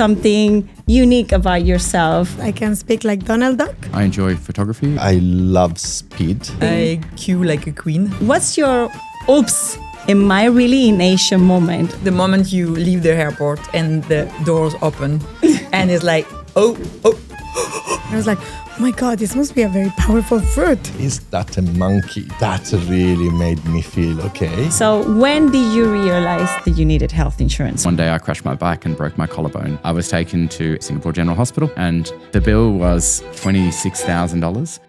something unique about yourself. I can speak like Donald Duck. I enjoy photography. I love speed. I queue like a queen. What's your oops, am I really in Asia moment? The moment you leave the airport and the doors open and it's like, oh. I was like, oh my God, this must be a very powerful fruit. Is that a monkey? That really made me feel okay. So when did you realize that you needed health insurance? One day I crashed my bike and broke my collarbone. I was taken to Singapore General Hospital and the bill was $26,000.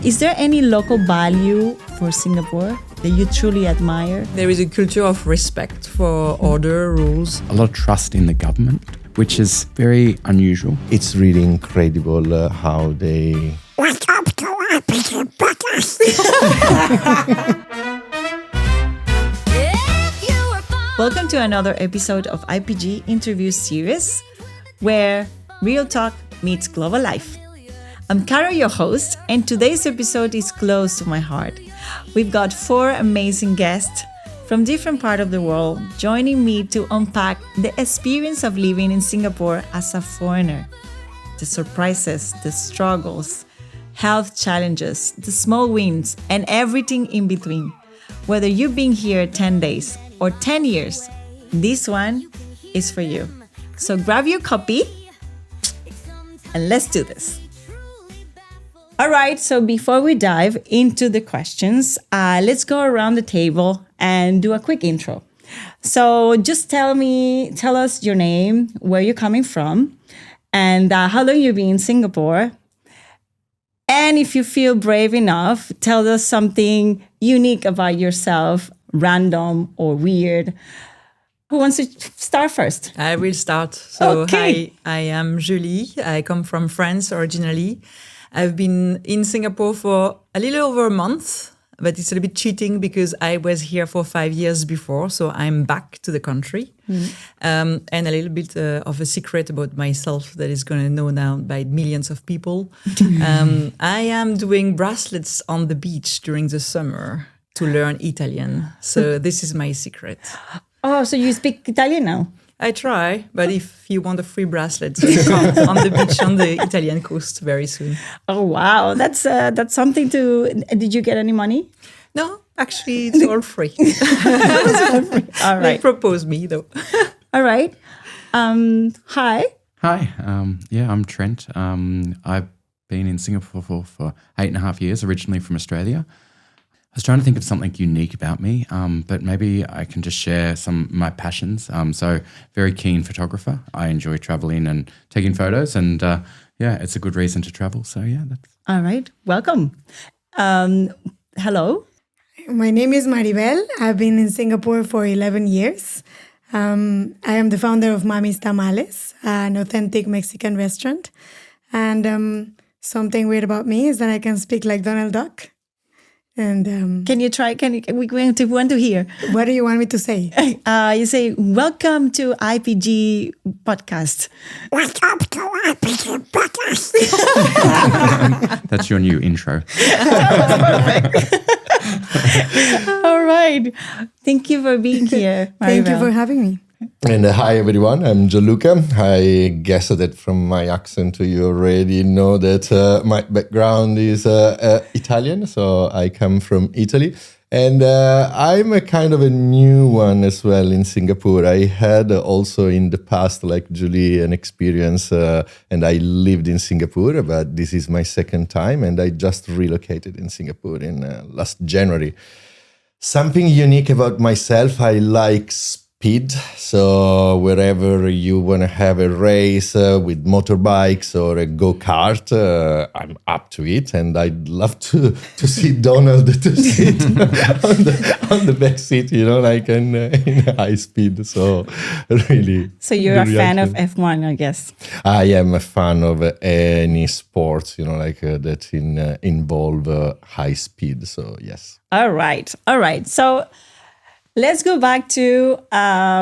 Is there any local value for Singapore that you truly admire? There is a culture of respect for order, rules. A lot of trust in the government, which is very unusual. It's really incredible how they... Welcome to IPG Podcast. Welcome to another episode of IPG Interview Series, where real talk meets global life. I'm Caro, your host, and today's episode is close to my heart. We've got 4 amazing guests from different parts of the world joining me to unpack the experience of living in Singapore as a foreigner. The surprises, the struggles, health challenges, the small wins, and everything in between. Whether you've been here 10 days or 10 years, this one is for you. So grab your copy and let's do this. All right, so before we dive into the questions, let's go around the table and do a quick intro. So just tell us your name, where you're coming from, and how long you've been in Singapore. And if you feel brave enough, tell us something unique about yourself, random or weird. Who wants to start first? I will start. So Okay. Hi, I am Julie. I come from France originally. I've been in Singapore for a little over a month, but it's a little bit cheating because I was here for 5 years before, so I'm back to the country. And a little bit of a secret about myself that is going to know now by millions of people. I am doing bracelets on the beach during the summer to learn Italian. So this is my secret. Oh, so you speak Italian now? I try, but if you want a free bracelet, come on the beach on the Italian coast very soon. Oh, wow. That's something to... Did you get any money? No, actually, it's all free. All They right. propose me, though. All right. Hi. Hi, I'm Trent. I've been in Singapore for 8.5 years, originally from Australia. I was trying to think of something unique about me, but maybe I can just share some of my passions. So very keen photographer. I enjoy traveling and taking photos and it's a good reason to travel. So that's... All right. Welcome. Hello. My name is Maribel. I've been in Singapore for 11 years. I am the founder of Mami's Tamales, an authentic Mexican restaurant. And something weird about me is that I can speak like Donald Duck. And Can you try? We want to hear. what do you want me to say? You say, welcome to IPG Podcast. Welcome to IPG Podcast. That's your new intro. All right. Thank you for being here. Thank you Maribel. for having me. And hi everyone, I'm Juluka. I guess that from my accent you already know that my background is Italian, so I come from Italy. And I'm a kind of a new one as well in Singapore. I had also in the past, like Julie, an experience and I lived in Singapore, but this is my second time and I just relocated in Singapore in last January. Something unique about myself, I like speed. So wherever you want to have a race with motorbikes or a go-kart, I'm up to it. And I'd love to see Donald to sit on the back seat, like in high speed. So really. So you're a the fan of reaction. F1, I guess. I am a fan of any sport, that involve high speed. So yes. All right. So let's go back to,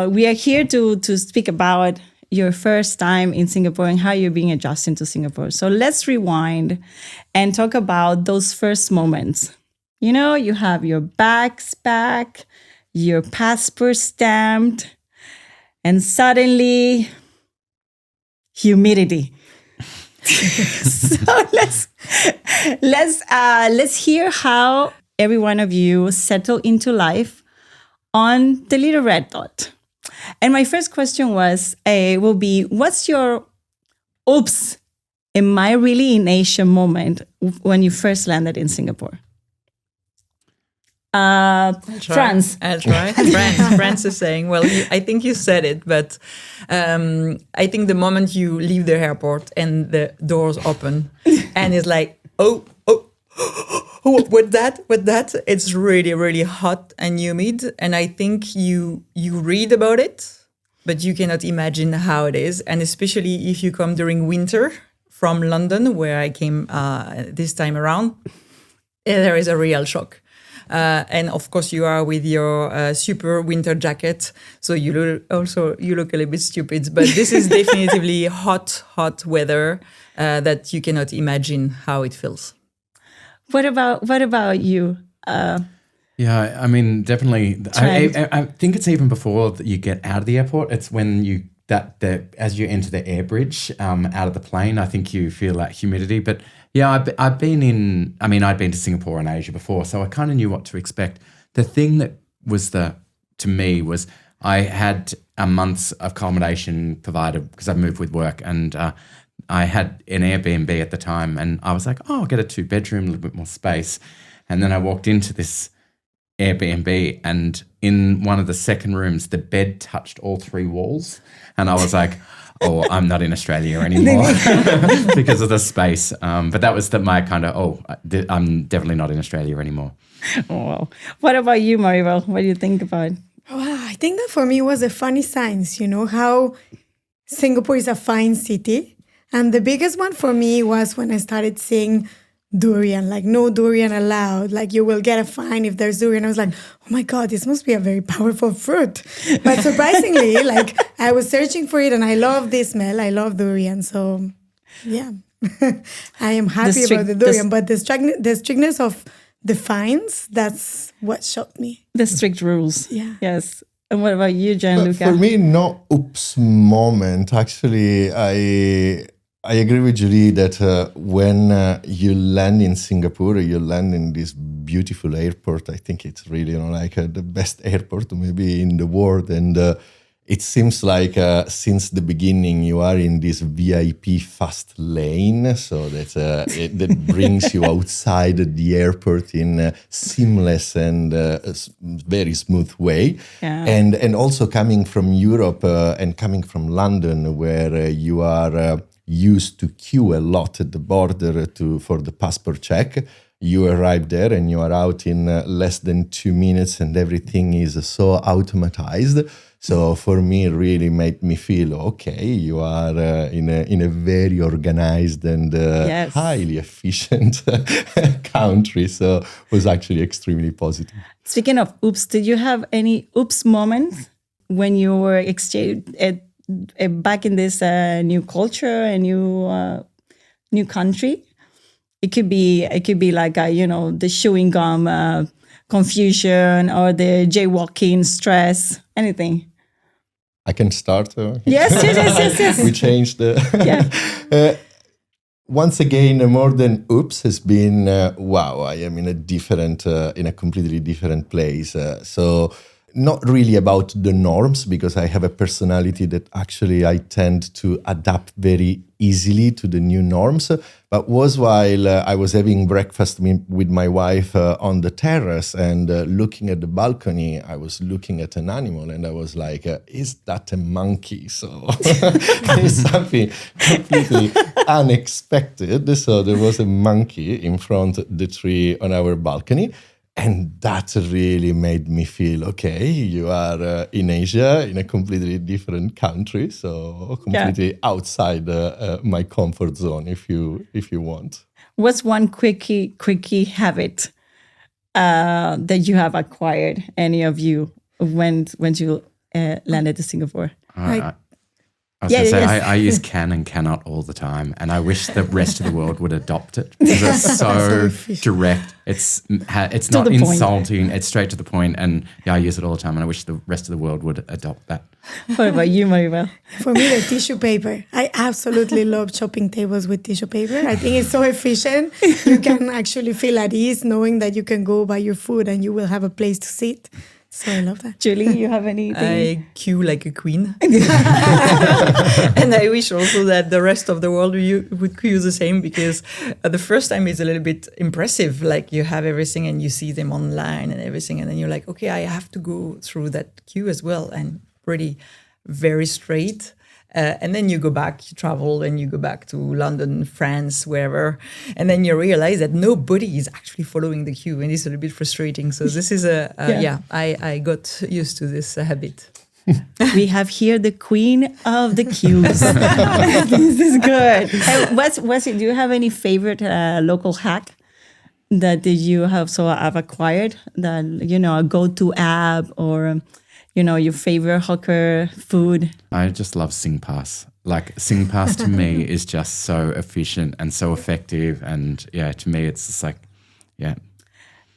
we are here to speak about your first time in Singapore and how you're being adjusted to Singapore. So let's rewind and talk about those first moments. You have your bags packed, your passport stamped, and suddenly humidity. So let's hear how every one of you settle into life on the little red dot. And my first question will be, what's your oops, am I really in Asia moment when you first landed in Singapore? France. I'll try. France is saying, well, I think you said it, but I think the moment you leave the airport and the doors open and it's like, oh, what that? It's really, really hot and humid. And I think you read about it, but you cannot imagine how it is. And especially if you come during winter from London, where I came this time around, there is a real shock. And of course, you are with your super winter jacket, so you look a little bit stupid. But this is definitively hot weather that you cannot imagine how it feels. What about you? Yeah, I mean, definitely. I think it's even before that you get out of the airport. It's when as you enter the air bridge out of the plane, I think you feel that humidity. But yeah, I'd been to Singapore and Asia before, so I kind of knew what to expect. The thing that was to me was I had a month's accommodation provided because I've moved with work, and I had an Airbnb at the time, and I was like, oh, I'll get a 2-bedroom, a little bit more space. And then I walked into this Airbnb, and in one of the second rooms, the bed touched all 3 walls. And I was like, oh, I'm not in Australia anymore because of the space. But that was my kind of, I'm definitely not in Australia anymore. Oh, wow. What about you, Maribel? What do you think about? Wow, I think that for me was a funny signs, how Singapore is a fine city. And the biggest one for me was when I started seeing durian, like no durian allowed, like you will get a fine if there's durian. I was like, oh my God, this must be a very powerful fruit. But surprisingly, like I was searching for it and I love the smell. I love durian. So yeah, I am happy about the durian. But the strictness of the fines, that's what shocked me. The strict rules. Yeah. Yes. And what about you, Juluka? For me, no oops moment. Actually, I agree with Julie that when you land in Singapore, you land in this beautiful airport. I think it's really the best airport maybe in the world. And it seems like since the beginning you are in this VIP fast lane. So that brings you outside the airport in a seamless and very smooth way. Yeah. And also coming from Europe and coming from London, where you are used to queue a lot at the border for the passport check. You arrive there and you are out in less than 2 minutes, and everything is so automatized. So for me, it really made me feel, okay, you are in a very organized and Yes. highly efficient country. So it was actually extremely positive. Speaking of oops, did you have any oops moments when you were back in this new culture, a new country? It could be like the chewing gum confusion or the jaywalking stress, anything. I can start. Yes. We changed the. Yeah. Once again, more than oops has been wow. I am in a completely different place. So not really about the norms, because I have a personality that actually I tend to adapt very easily to the new norms. But was while I was having breakfast with my wife on the terrace and looking at the balcony, I was looking at an animal and I was like, is that a monkey? So it's something completely unexpected. So there was a monkey in front of the tree on our balcony. And that really made me feel, okay, you are in Asia, in a completely different country, so completely outside my comfort zone, if you want. What's one quickie habit that you have acquired, any of you, when you landed to Singapore? I was going to say, I use can and cannot all the time, and I wish the rest of the world would adopt it because it's so direct. It's not insulting. It's straight to the point, and I use it all the time, and I wish the rest of the world would adopt that. What about you, Maribel? For me, the tissue paper. I absolutely love shopping tables with tissue paper. I think it's so efficient. You can actually feel at ease knowing that you can go buy your food and you will have a place to sit. So I love that. Julie, you have anything? I queue like a queen. And I wish also that the rest of the world would queue the same, because the first time is a little bit impressive. Like you have everything and you see them online and everything. And then you're like, okay, I have to go through that queue as well. And pretty very straight. And then you go back, you travel, and you go back to London, France, wherever. And then you realize that nobody is actually following the queue, and it's a little bit frustrating. So this is I got used to this habit. We have here the queen of the queues. This is good. And what's it? Do you have any favorite local hack that you have acquired? That, a go-to app or your favorite hawker food? I just love SingPass. Like SingPass to me is just so efficient and so effective. And to me, it's just like,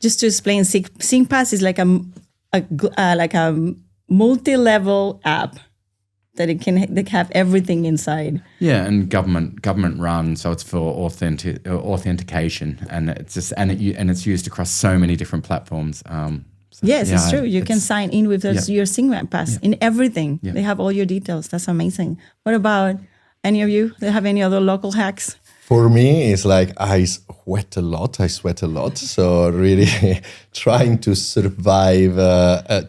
Just to explain, SingPass is like a multi-level app that they have everything inside. Yeah, and government run, so it's for authentication, and it's used across so many different platforms. Yes, it's true. You can sign in with your SingPass in everything. Yeah. They have all your details. That's amazing. What about any of you? Do you have any other local hacks? For me, it's like I sweat a lot. So really trying to survive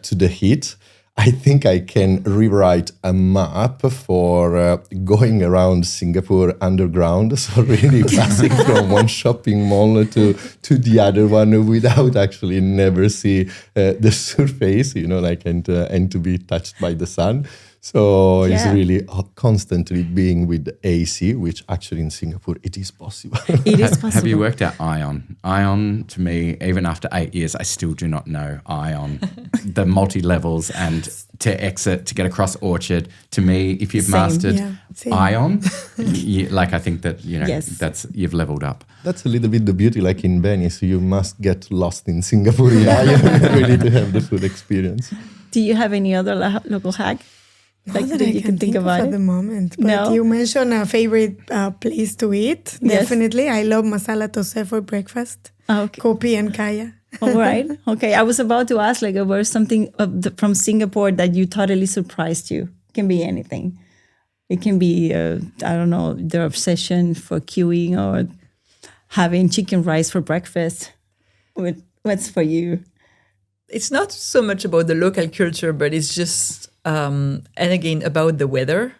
to the heat. I think I can rewrite a map for going around Singapore underground. So really passing from one shopping mall to the other one without actually never see the surface, and to be touched by the sun. So it's really constantly being with AC, which actually in Singapore, it is possible. It is possible. Have you worked out Ion? Ion, to me, even after 8 years, I still do not know Ion. The multi-levels and to exit, to get across Orchard. To me, if you've mastered Ion, I think that, that's you've leveled up. That's a little bit the beauty, like in Venice, you must get lost in Singapore really to have the food experience. Do you have any other local hack? Not that I can think about at the moment. But you mentioned a favorite place to eat. Yes. Definitely. I love masala toast for breakfast. Okay. Kopi and kaya. All right. Okay. I was about to ask, was something from Singapore that you totally surprised you? It can be anything. It can be, their obsession for queuing or having chicken rice for breakfast. What's for you? It's not so much about the local culture, but it's just... and again, about the weather.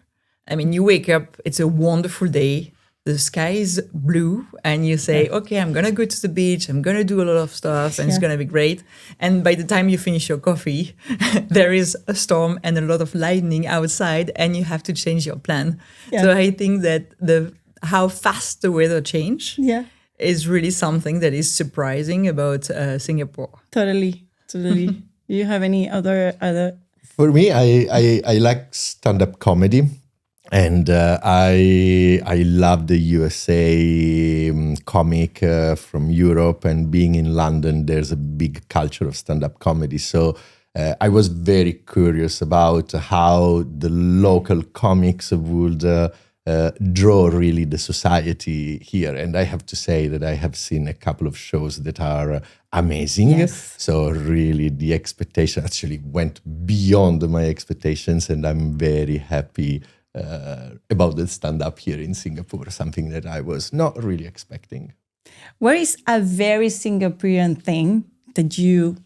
I mean, you wake up, it's a wonderful day, the sky is blue, and you say, okay, I'm going to go to the beach, I'm going to do a lot of stuff, and it's going to be great. And by the time you finish your coffee, there is a storm and a lot of lightning outside, and you have to change your plan. Yeah. So I think that how fast the weather change is really something that is surprising about Singapore. Totally. Do you have any other... For me, I like stand-up comedy, and I love the USA comic from Europe, and being in London, there's a big culture of stand-up comedy. So I was very curious about how the local comics would draw really the society here. And I have to say that I have seen a couple of shows that are amazing. Yes. So really the expectation actually went beyond my expectations, and I'm very happy about the stand-up here in Singapore, something that I was not really expecting. What is a very Singaporean thing that you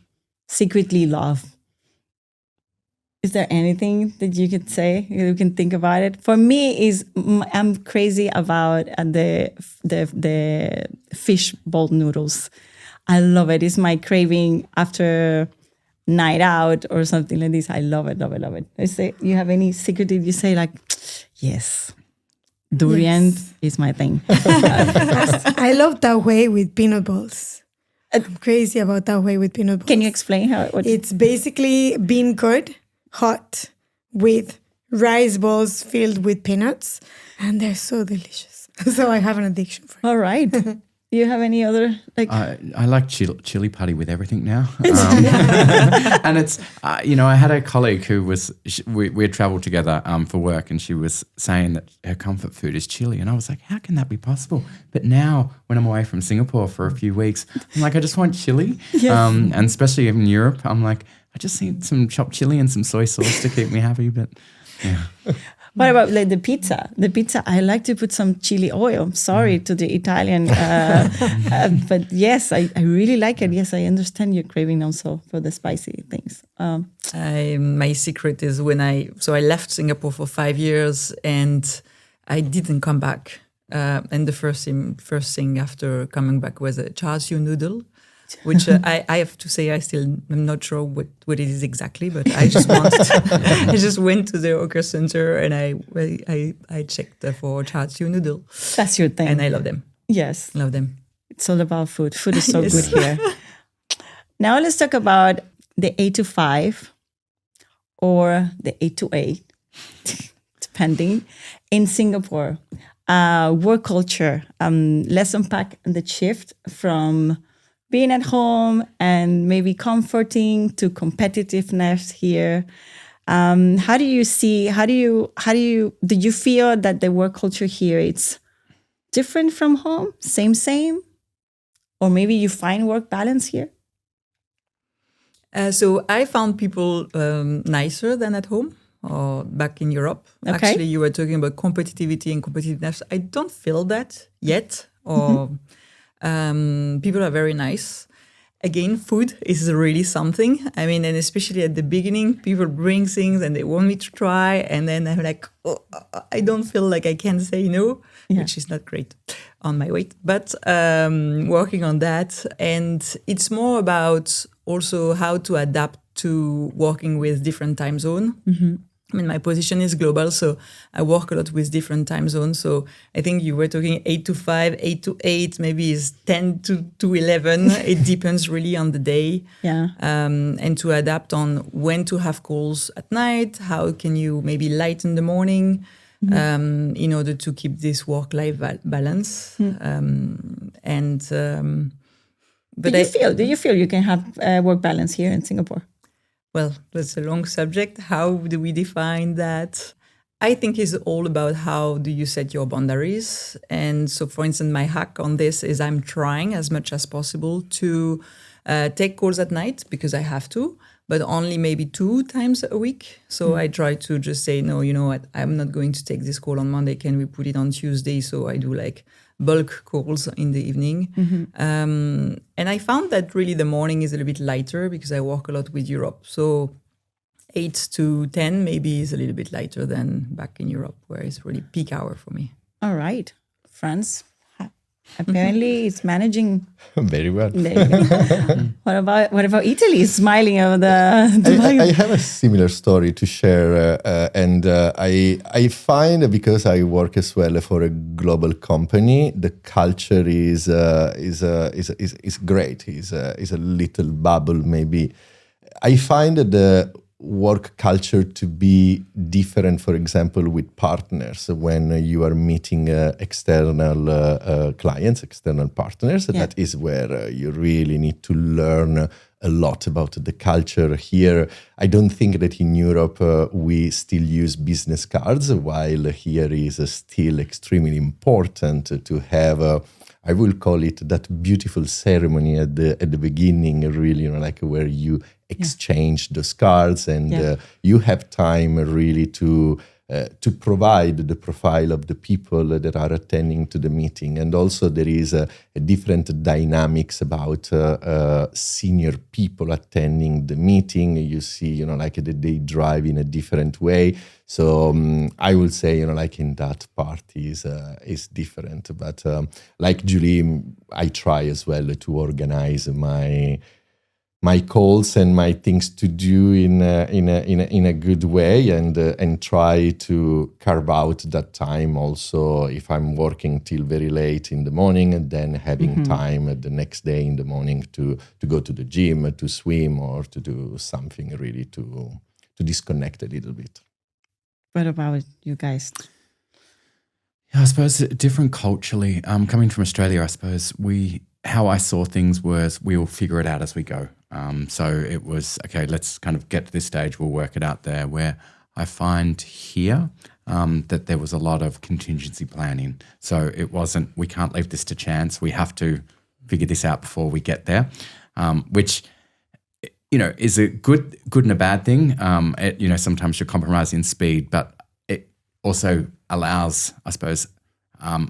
secretly love? Is there anything that you could say? You can think about it. For me, I'm crazy about the fish bowl noodles. I love it. It's my craving after night out or something like this. I love it. I say, you have any secret? Did you say yes, durian is my thing. I love tau huay with peanut balls. I'm crazy about tau huay with peanut balls. Can you explain how? It's basically bean curd, hot, with rice balls filled with peanuts, and they're so delicious. So I have an addiction for it. All right. Do you have any other like? I like chili putty with everything now. And it's, I had a colleague who we had traveled together for work, and she was saying that her comfort food is chili. And I was like, how can that be possible? But now when I'm away from Singapore for a few weeks, I'm like, I just want chili. Yes. And especially in Europe, I'm like, I just need some chopped chili and some soy sauce to keep me happy. But yeah. What about like the pizza? The pizza, I like to put some chili oil. Sorry to the Italian, but yes, I really like it. Yes, I understand your craving also for the spicy things. My secret is I left Singapore for 5 years and I didn't come back. And the first thing after coming back was a char siu noodle, which I have to say I'm not sure what it is exactly, but I just I just went to the hawker center and I checked for char siu noodle. That's your thing. And I love them. Yes. Love them. It's all about food. Food is so Yes. good here. Now let's talk about the 8 to 5 or the 8 to 8, depending, in Singapore. Work culture. Let's unpack the shift from being at home and maybe comforting to competitiveness here. How do you feel that the work culture here it's different from home? Same? Or maybe you find work balance here? So I found people nicer than at home or back in Europe. Okay. Actually, you were talking about competitivity and competitiveness. I don't feel that yet. Or people are very nice. Again, food is really something. I mean, and especially at the beginning, people bring things and they want me to try. And then I'm like, I don't feel like I can say no, which is not great on my weight. But working on that. And it's more about also how to adapt to working with different time zone. Mm-hmm. I mean, my position is global, so I work a lot with different time zones. So I think you were talking 8 to 5, 8 to 8, maybe is 10 to 11. It depends really on the day. Yeah. And to adapt on when to have calls at night, how can you maybe lighten the morning in order to keep this work-life balance. But do you feel you can have work balance here in Singapore? Well, that's a long subject. How do we define that? I think it's all about how do you set your boundaries. And so, for instance, my hack on this is I'm trying as much as possible to take calls at night because I have to, but only maybe 2 times a week. So I try to just say, no, you know what, I'm not going to take this call on Monday. Can we put it on Tuesday? So I do like bulk calls in the evening. And I found that really the morning is a little bit lighter because I work a lot with Europe. So 8 to 10 maybe is a little bit lighter than back in Europe, where it's really peak hour for me. All right. France apparently it's managing Very well. What about Italy? Smiling over the I have a similar story to share, and I find because I work as well for a global company, the culture is great. Is a little bubble maybe. I find that the work culture to be different, for example, with partners when you are meeting external clients, external partners. That is where you really need to learn a lot about the culture here. I don't think that in Europe we still use business cards, while here is still extremely important to have I will call it that beautiful ceremony at the beginning, really, like where you exchange those cards and you have time really to provide the profile of the people that are attending to the meeting. And also there is a different dynamics about senior people attending the meeting. You see, like they drive in a different way. So I would say, like in that part is different. But like Julie, I try as well to organize my calls and my things to do in a good way, and try to carve out that time also if I'm working till very late in the morning, and then having time the next day in the morning to go to the gym, to swim, or to do something really to disconnect a little bit. What about you guys? Yeah, I suppose different culturally. Coming from Australia, I suppose how I saw things was we will figure it out as we go. So it was, okay, let's kind of get to this stage, we'll work it out there. Where I find here that there was a lot of contingency planning. So it wasn't, we can't leave this to chance. We have to figure this out before we get there, which, is a good and a bad thing. Sometimes you're compromising speed, but it also allows, I suppose,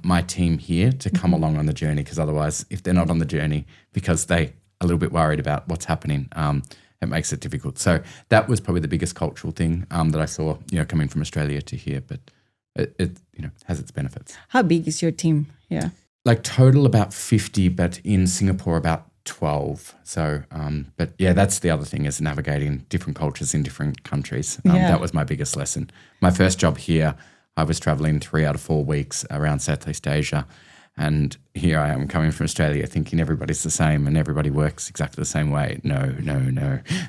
my team here to come along on the journey, because otherwise, if they're not on the journey because they're a little bit worried about what's happening, it makes it difficult. So that was probably the biggest cultural thing that I saw, coming from Australia to here, but it has its benefits. How big is your team? Yeah. Like total about 50, but in Singapore about 12. So, but yeah, that's the other thing, is navigating different cultures in different countries. That was my biggest lesson. My first job here, I was traveling 3 out of 4 weeks around Southeast Asia. And here I am coming from Australia thinking everybody's the same and everybody works exactly the same way. No.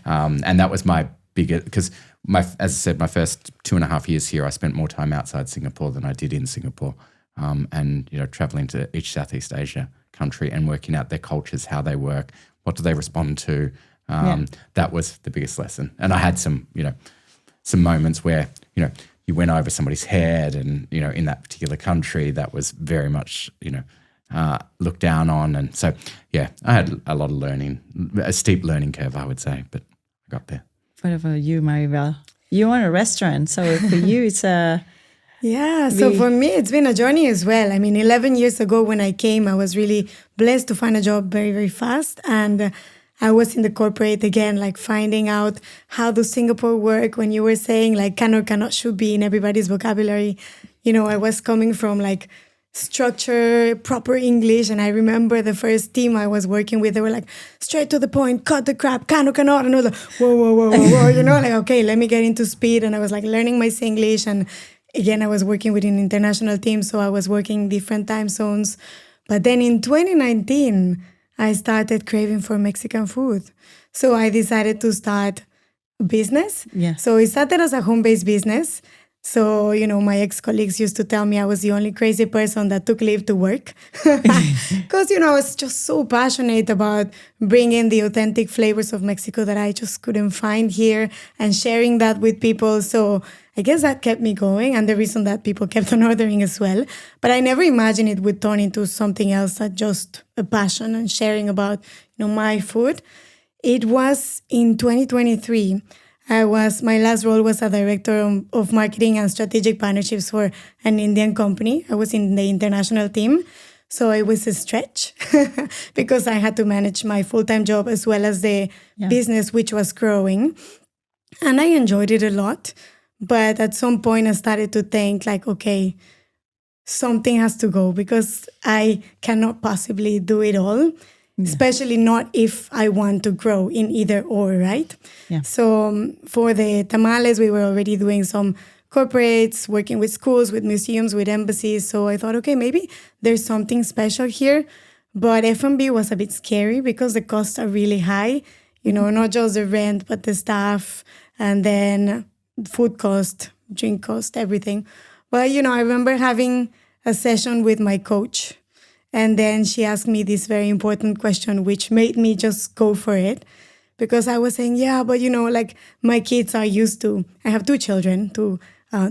And that was my biggest, because as I said, my first 2.5 years here, I spent more time outside Singapore than I did in Singapore. And, traveling to each Southeast Asia country and working out their cultures, how they work, what do they respond to. That was the biggest lesson. And I had some moments where, you went over somebody's head and, in that particular country that was very much, looked down on. And so, yeah, I had a lot of learning, a steep learning curve, I would say, but I got there. What about you, Maribel? You own a restaurant, so for you it's a... Yeah, so for me, it's been a journey as well. I mean, 11 years ago when I came, I was really blessed to find a job very, very fast. And I was in the corporate again, like finding out how does Singapore work. When you were saying like can or cannot, should be in everybody's vocabulary, I was coming from like structure, proper English. And I remember the first team I was working with, they were like, straight to the point, cut the crap, can or cannot. And I was like, whoa, like, okay, let me get into speed. And I was like learning my Singlish. And again, I was working with an international team, so I was working different time zones. But then in 2019, I started craving for Mexican food. So I decided to start a business. Yeah. So it started as a home-based business. So, my ex-colleagues used to tell me I was the only crazy person that took leave to work. Because, I was just so passionate about bringing the authentic flavors of Mexico that I just couldn't find here and sharing that with people. So I guess that kept me going, and the reason that people kept on ordering as well. But I never imagined it would turn into something else than just a passion and sharing about, my food. It was in 2023. My last role was a director of marketing and strategic partnerships for an Indian company. I was in the international team. So it was a stretch because I had to manage my full-time job as well as the business, which was growing. And I enjoyed it a lot. But at some point I started to think like, okay, something has to go because I cannot possibly do it all. Especially not if I want to grow in either or, right? Yeah. So for the tamales, we were already doing some corporates, working with schools, with museums, with embassies. So I thought, okay, maybe there's something special here. But F&B was a bit scary because the costs are really high. Not just the rent, but the staff, and then food cost, drink cost, everything. But, I remember having a session with my coach. And then she asked me this very important question, which made me just go for it. Because I was saying, yeah, but like my kids are used to, I have 2 children, 2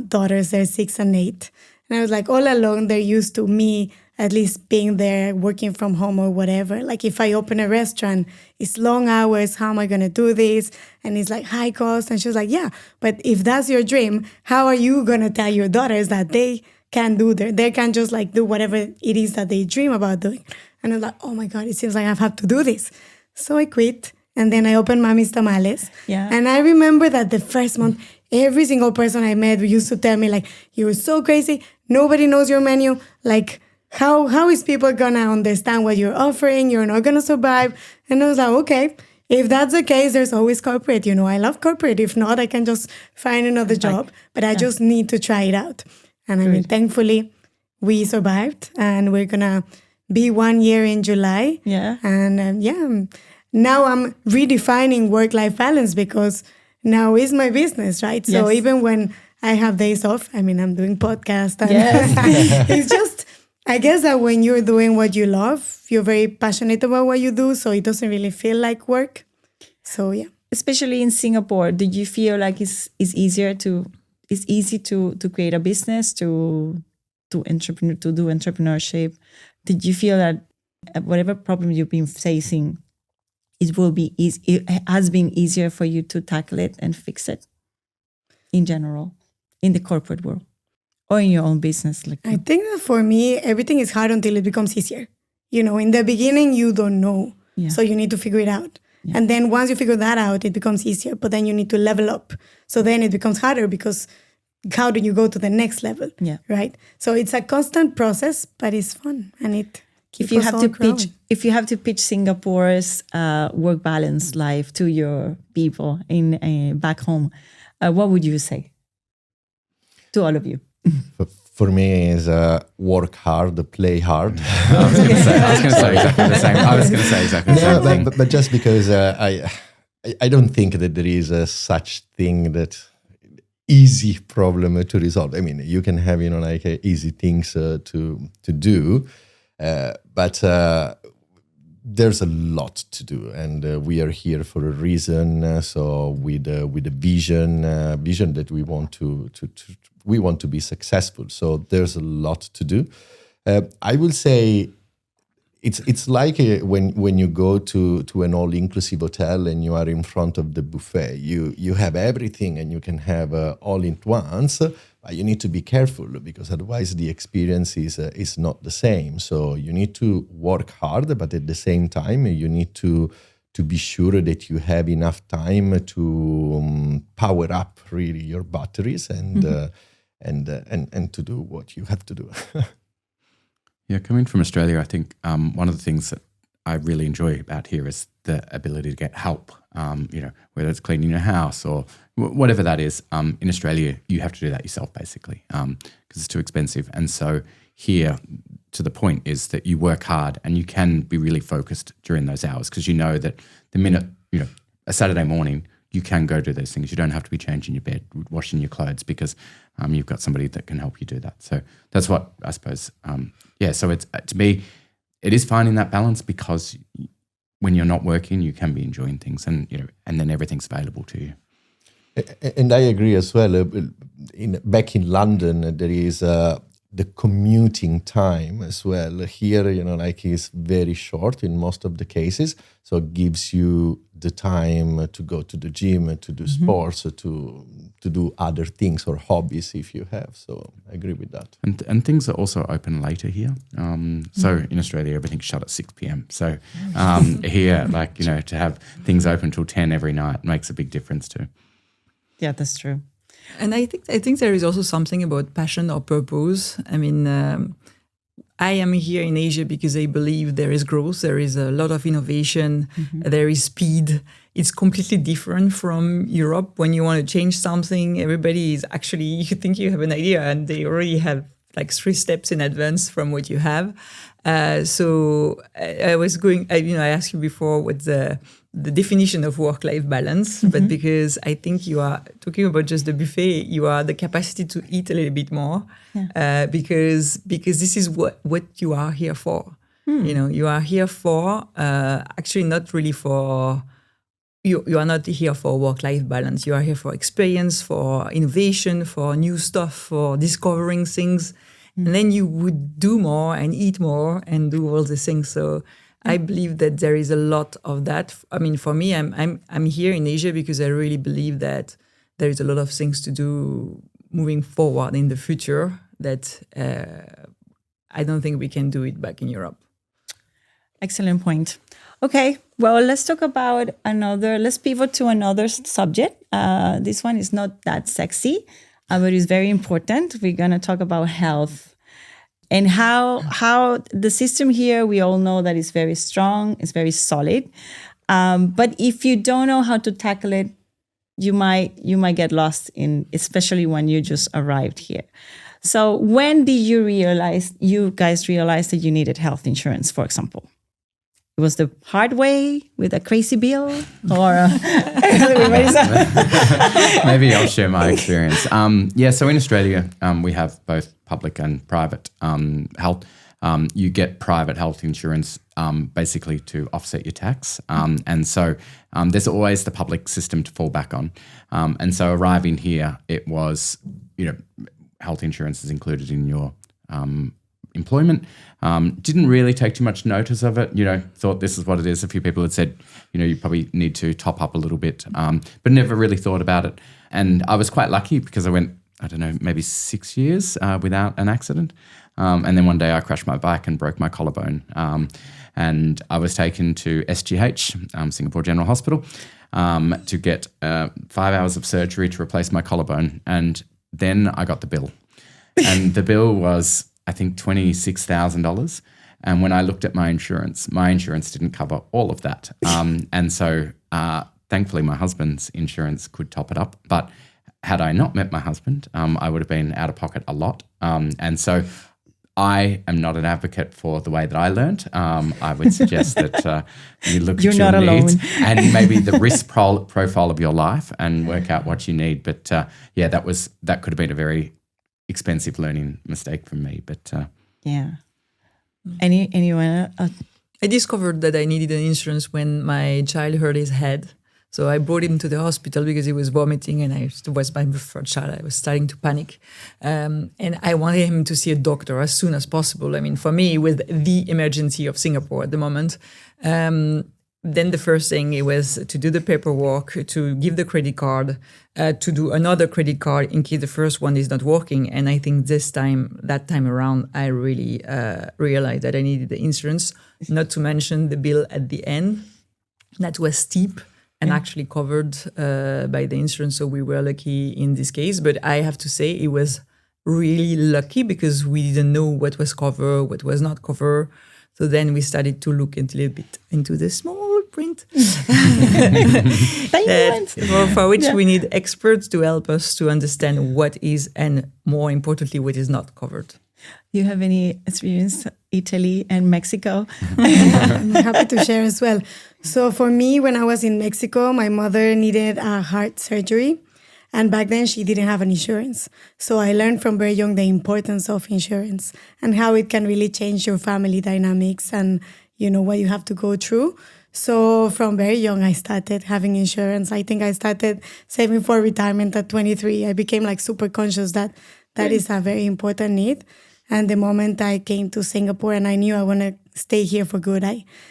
daughters, they're 6 and 8. And I was like, all along, they're used to me at least being there, working from home or whatever. Like if I open a restaurant, it's long hours, how am I going to do this? And it's like high cost. And she was like, yeah, but if that's your dream, how are you going to tell your daughters that they can do they can just like do whatever it is that they dream about doing? And I was like, oh my God, it seems like I have to do this. So I quit. And then I opened Mommy's Tamales. Yeah. And I remember that the first month, every single person I met used to tell me like, you're so crazy. Nobody knows your menu. Like, how is people gonna understand what you're offering? You're not gonna survive. And I was like, okay, if that's the case, there's always corporate. I love corporate. If not, I can just find another job. But I just need to try it out. And I mean, thankfully, we survived. And we're gonna be 1 year in July. Yeah. And now I'm redefining work-life balance because now is my business, right? So even when I have days off. I mean, I'm doing podcast. And Yes. it's just, I guess that when you're doing what you love, you're very passionate about what you do. So it doesn't really feel like work. So yeah. Especially in Singapore, do you feel like it's easier to create a business, to do entrepreneurship? Did you feel that whatever problem you've been facing, it has been easier for you to tackle it and fix it in general, in the corporate world or in your own business? I think that for me, everything is hard until it becomes easier. In the beginning, you don't know. Yeah. So you need to figure it out. Yeah. And then once you figure that out, it becomes easier. But then you need to level up. So then it becomes harder because how do you go to the next level? Yeah. Right? So it's a constant process, but it's fun. And it If keeps you us have all to growing. pitch Singapore's work balance life to your people in back home, what would you say to all of you? For me, is work hard, play hard. I was going to say exactly the same. I was going to say exactly the same thing. But just because I don't think that there is a such thing that easy problem to resolve. I mean, you can have easy things to do, but there's a lot to do, and we are here for a reason. So with a vision that we want to be successful. So there's a lot to do. I will say it's like when you go to an all-inclusive hotel and you are in front of the buffet. You have everything and you can have all at once. You need to be careful because otherwise the experience is not the same. So you need to work hard, but at the same time you need to be sure that you have enough time to power up really your batteries and to do what you have to do. Yeah, coming from Australia, I think one of the things that I really enjoy about here is the ability to get help, whether it's cleaning your house or whatever that is. In Australia, you have to do that yourself, basically, because it's too expensive. And so here, to the point is that you work hard and you can be really focused during those hours because you know that the minute, a Saturday morning, you can go do those things. You don't have to be changing your bed, washing your clothes because you've got somebody that can help you do that. So that's what I suppose, so it's to me, it is finding that balance because when you're not working, you can be enjoying things and then everything's available to you. And I agree as well. Back in London, there is the commuting time as well. Here, is very short in most of the cases. So it gives you the time to go to the gym, to do sports, to do other things or hobbies if you have. So I agree with that. And things are also open later here. So in Australia, everything's shut at 6 p.m. So here, to have things open till 10 every night makes a big difference too. Yeah, that's true. And I think there is also something about passion or purpose. I mean, I am here in Asia because I believe there is growth, there is a lot of innovation, there is speed. It's completely different from Europe. When you want to change something, everybody is actually, you think you have an idea and they already have like 3 steps in advance from what you have. So I was going, I asked you before what the definition of work-life balance, but because I think you are talking about just the buffet, you are the capacity to eat a little bit more, because this is what you are here for. You are here for, actually not really for, you are not here for work-life balance. You are here for experience, for innovation, for new stuff, for discovering things. And then you would do more and eat more and do all the things. So I believe that there is a lot of that. I mean, for me, I'm here in Asia because I really believe that there is a lot of things to do moving forward in the future that I don't think we can do it back in Europe. Excellent point. Okay, well, let's talk about let's pivot to another subject. This one is not that sexy, but it's very important. We're going to talk about health and how the system here, we all know that it's very strong, it's very solid. But if you don't know how to tackle it, you might get lost especially when you just arrived here. So when did you guys realize that you needed health insurance, for example? it was the hard way with a crazy bill, or Maybe I'll share my experience. So in Australia, we have both public and private health. You get private health insurance basically to offset your tax. And so there's always the public system to fall back on. And so arriving here, it was, health insurance is included in your employment. Didn't really take too much notice of it. Thought this is what it is. A few people had said, you probably need to top up a little bit, but never really thought about it. And I was quite lucky because I went, I don't know, maybe 6 years without an accident. And then one day I crashed my bike and broke my collarbone. And I was taken to SGH, Singapore General Hospital, to get 5 hours of surgery to replace my collarbone. And then I got the bill. And the bill was, I think, $26,000. And when I looked at my insurance didn't cover all of that. And so thankfully my husband's insurance could top it up. But had I not met my husband, I would have been out of pocket a lot. And so I am not an advocate for the way that I learned. I would suggest that you look You're at your not needs alone. and maybe the risk profile of your life and work out what you need. But that could have been a very expensive learning mistake for me. But yeah. Anyone? I discovered that I needed an insurance when my child hurt his head. So I brought him to the hospital because he was vomiting and it was my preferred child. I was starting to panic. And I wanted him to see a doctor as soon as possible. I mean, for me, with the emergency of Singapore at the moment, then the first thing it was to do the paperwork, to give the credit card, to do another credit card in case the first one is not working. And I think that time around, I really realized that I needed the insurance, not to mention the bill at the end. That was steep and actually covered by the insurance. So we were lucky in this case. But I have to say it was really lucky because we didn't know what was covered, what was not covered. So then we started to look a little bit into the small print. For which we need experts to help us to understand what is, and more importantly, what is not covered. You have any experience Italy and Mexico? I'm happy to share as well. So for me, when I was in Mexico, my mother needed a heart surgery. And back then she didn't have an insurance. So I learned from very young the importance of insurance and how it can really change your family dynamics and, what you have to go through. So from very young, I started having insurance. I think I started saving for retirement at 23. I became super conscious that is a very important need. And the moment I came to Singapore and I knew I want to stay here for good,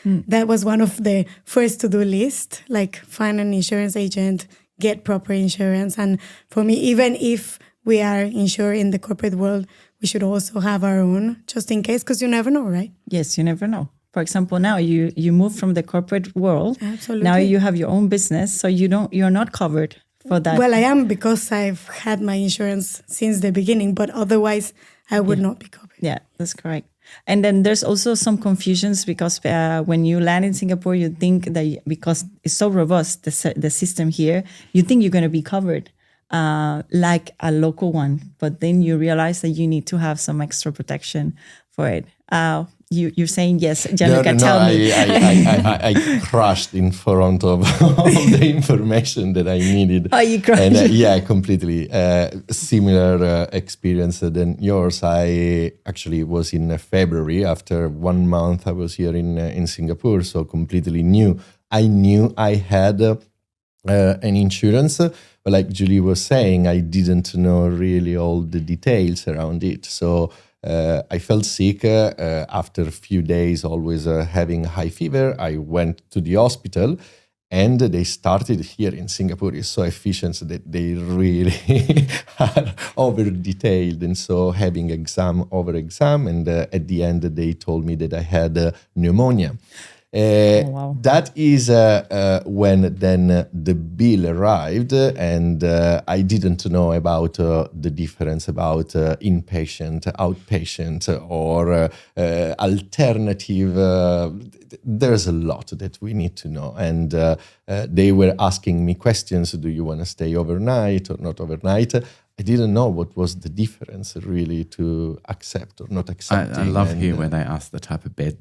that was one of the first to-do list, find an insurance agent, get proper insurance. And for me, even if we are insured in the corporate world, we should also have our own, just in case, because you never know, right? Yes, you never know. For example, now you move from the corporate world. Absolutely. Now you have your own business, so you're not covered for that. Well, I am because I've had my insurance since the beginning, but otherwise I would not be covered. Yeah, that's correct. And then there's also some confusions because when you land in Singapore, you think that because it's so robust, the system here, you think you're going to be covered like a local one. But then you realize that you need to have some extra protection for it. You're saying yes, Juluka, tell me. I crashed in front of all the information that I needed. Oh, you crashed? And completely similar experience than yours. I actually was in February. After 1 month, I was here in Singapore, so completely new. I knew I had an insurance, but like Julie was saying, I didn't know really all the details around it. So I felt sick after a few days, always having high fever. I went to the hospital and they started here in Singapore. It's so efficient that they really are over detailed. And so having exam over exam. And at the end, they told me that I had pneumonia. Wow. That is when then the bill arrived, and I didn't know about the difference about inpatient, outpatient, or alternative. There's a lot that we need to know, and they were asking me questions. Do you want to stay overnight or not overnight? I didn't know what was the difference really to accept or not accept. I love here where they ask the type of bed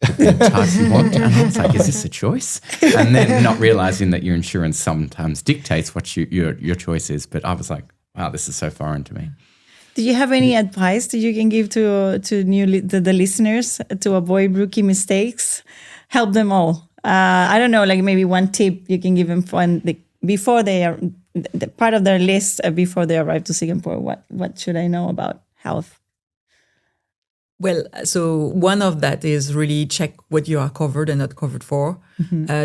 the type you want. And I was like, is this a choice? And then not realizing that your insurance sometimes dictates what your choice is. But I was like, wow, this is so foreign to me. Do you have any advice that you can give to the listeners to avoid rookie mistakes? Help them all. I don't know, like maybe one tip you can give them before they are the part of their list before they arrive to Singapore. What should I know about health? Well, so one of that is really check what you are covered and not covered for.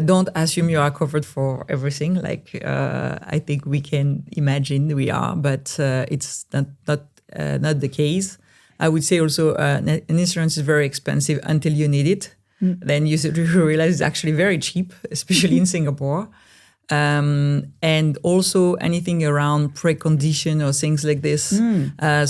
Don't assume you are covered for everything. Like I think we can imagine we are, but it's not the case. I would say also an insurance is very expensive until you need it. Then you realize it's actually very cheap, especially in Singapore. And also anything around precondition or things like this.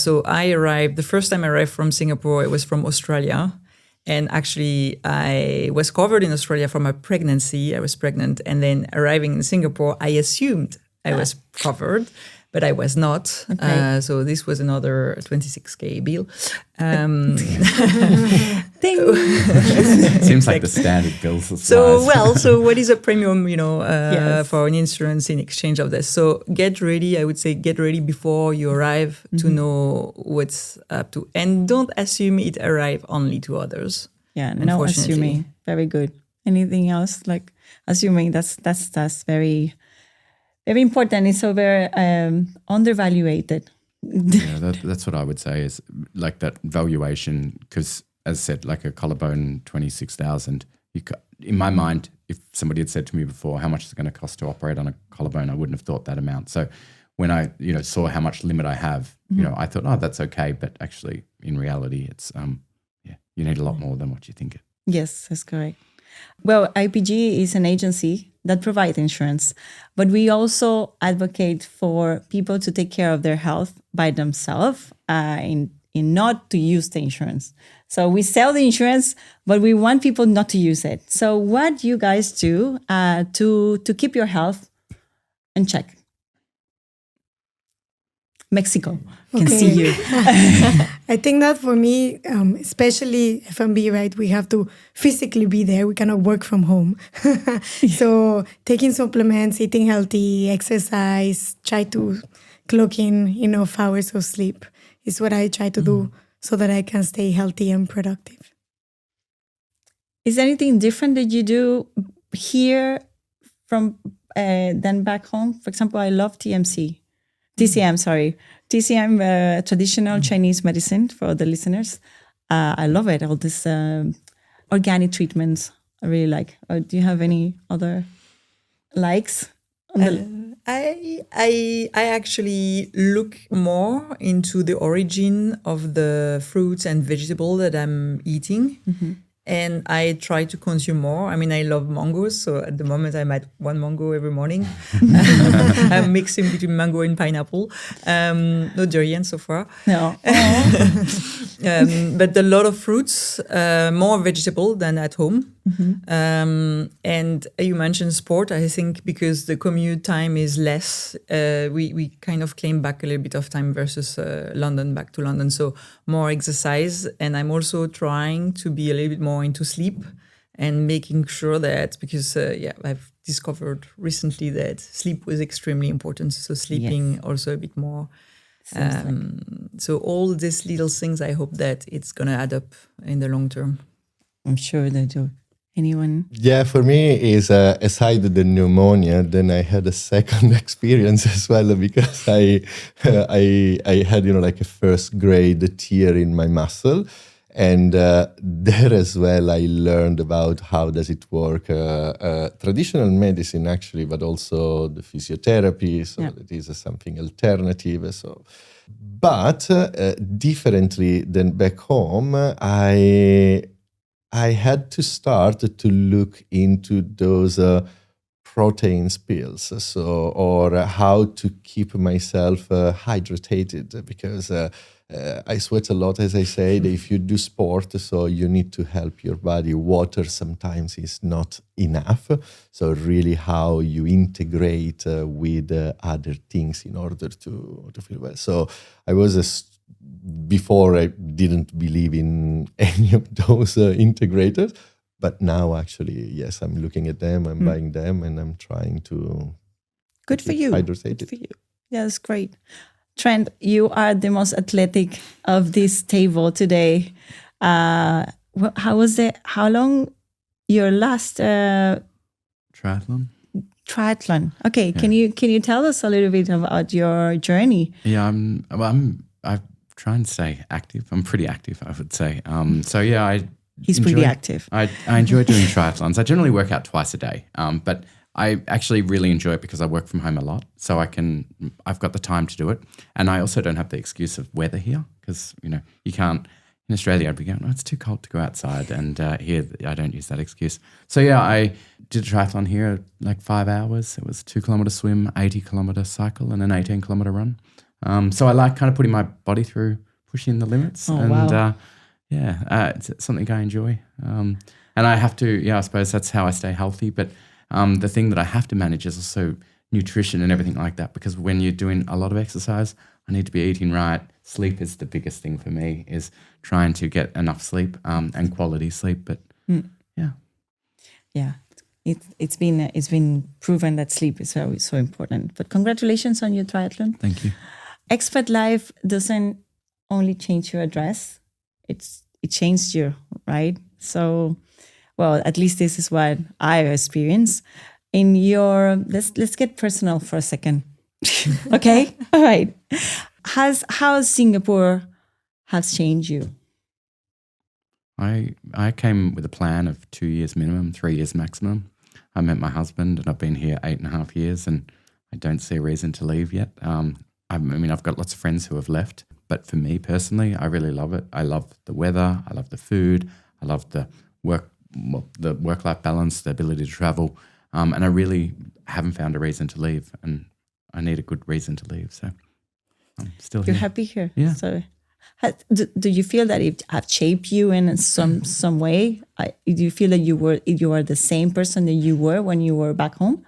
So the first time I arrived from Singapore, it was from Australia. And actually I was covered in Australia from a pregnancy. I was pregnant. And then arriving in Singapore, I assumed I was covered, but I was not. Okay. So this was another 26K bill. Seems like the standard bills. So what is a premium, Yes. for an insurance in exchange of this? So get ready, I would say get ready before you arrive to know what's up to. And don't assume it arrive only to others. Yeah, no Unfortunately. assuming. Very good. Anything else? Like assuming that's very, very important. It's so very undervaluated. Yeah, that's what I would say is like that valuation, because as I said, like a collarbone, 26,000. In my mind, if somebody had said to me before, how much is it going to cost to operate on a collarbone, I wouldn't have thought that amount. So when I, saw how much limit I have, I thought, oh, that's okay. But actually, in reality, it's you need a lot more than what you think. Yes, that's correct. Well, IPG is an agency that provides insurance, but we also advocate for people to take care of their health by themselves in not to use the insurance. So we sell the insurance, but we want people not to use it. So what do you guys do to keep your health in check? Mexico can see you. I think that for me, especially F&B, right, we have to physically be there. We cannot work from home. So taking supplements, eating healthy, exercise, try to clock in enough hours of sleep is what I try to do so that I can stay healthy and productive. Is there anything different that you do here from than back home? For example, I love TCM, traditional Chinese medicine for the listeners. I love it. All these organic treatments I really like. Do you have any other likes? I actually look more into the origin of the fruits and vegetables that I'm eating. And I try to consume more. I mean, I love mangoes. So at the moment, I'm at one mango every morning. I'm mixing between mango and pineapple. No durian so far. No. But a lot of fruits, more vegetable than at home. And you mentioned sport. I think because the commute time is less, we kind of claim back a little bit of time versus back to London. So more exercise. And I'm also trying to be a little bit more into sleep and making sure that, because I've discovered recently that sleep was extremely important. So sleeping also a bit more. So all these little things, I hope that it's going to add up in the long term. I'm sure they do. Anyone? Yeah, for me is aside the pneumonia, then I had a second experience as well, because I had like a first grade tear in my muscle, and there as well I learned about how does it work, traditional medicine actually, but also the physiotherapy. So that is something alternative. So, but differently than back home, I had to start to look into those protein pills, or how to keep myself hydrated, because I sweat a lot, as I said. If you do sport, so you need to help your body. Water sometimes is not enough. So really how you integrate with other things in order to feel well. So I was before I didn't believe in any of those integrators. But now actually, yes, I'm looking at them, I'm buying them, and I'm trying to Good for you. hydrostate Good it. for you. Yeah, that's great. Trent, you are the most athletic of this table today. How was it? How long your last Triathlon. triathlon? Okay, can you tell us a little bit about your journey? Yeah, I try and stay active. I'm pretty active, I would say. So yeah, He's pretty active. I enjoy doing triathlons. I generally work out twice a day, but I actually really enjoy it because I work from home a lot, so I've got the time to do it, and I also don't have the excuse of weather here because you can't. In Australia, I'd be going, it's too cold to go outside, and here I don't use that excuse. So yeah, I did a triathlon here, like 5 hours. It was 2 kilometer swim, 80 kilometer cycle, and an 18 kilometer run. So I like kind of putting my body through, pushing the limits, wow. It's something I enjoy. And I have to, I suppose that's how I stay healthy. But the thing that I have to manage is also nutrition and everything like that, because when you're doing a lot of exercise, I need to be eating right. Sleep is the biggest thing for me, is trying to get enough sleep and quality sleep. But Yeah, it's been proven that sleep is so important. But congratulations on your triathlon. thank you. Expat life doesn't only change your address; it changed you, right? So, well, at least this is what I experienced. In your let's get personal for a second, okay? All right. How Singapore has changed you? I came with a plan of 2 years minimum, 3 years maximum. I met my husband, and I've been here 8.5 years, and I don't see a reason to leave yet. I've got lots of friends who have left, but for me personally, I really love it. I love the weather, I love the food, I love the work-life balance, the ability to travel, and I really haven't found a reason to leave, and I need a good reason to leave, so I'm still You're here. happy here. Yeah. So, do you feel that it have shaped you in some way? Do you feel that you are the same person that you were when you were back home?